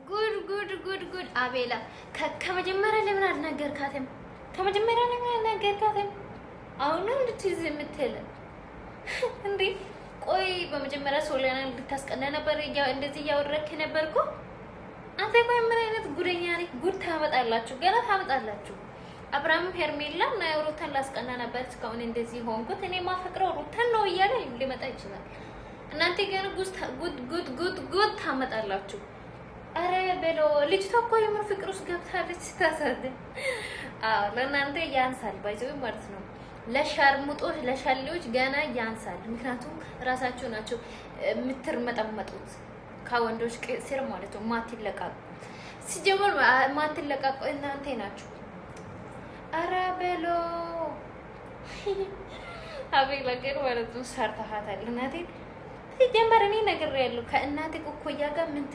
ጉድ አቤላ ከመጀመሪያ ለምን አልነገርካትም? ከመጀመሪያ ለምን አልነገርካትም? አሁን ነው እንድትይዝ የምትል እንዴ? ቆይ በመጀመሪያ ሶሊያና እንድታስቀና ነበር እንደዚህ እያወረክ ነበርኩ። አንተ ቆይ ምን አይነት ጉደኛ ነህ? ጉድ ታመጣላችሁ፣ ገና ታመጣላችሁ። አብርሃም ሄርሜላ እና ሩታን ላስቀና ነበር እስካሁን እንደዚህ ሆንኩት። እኔ ማፈቅረው ሩታን ነው እያለ ሊመጣ ይችላል። እናንተ ግን ጉድ ታመጣላችሁ። አረ በሎ ልጅቷ እኮ የምር ፍቅር ውስጥ ገብታለች። ስታሳዝን። አዎ ለእናንተ ያንሳል ባይዘው ማለት ነው። ለሻርሙጦች ለሻሌዎች ገና ያንሳል። ምክንያቱም ራሳችሁ ናቸው የምትርመጠመጡት ከወንዶች ስር ማለት ነው። ማትለቃቁ ሲጀምር ማትለቃቁ እናንተ ናችሁ። አረ በሎ አቤላ ግን ማለት ነው ሰርተሃታል። እናቴ ሲጀምር እኔ ነግሬያለሁ ከእናቴ እኮያ ጋር ምን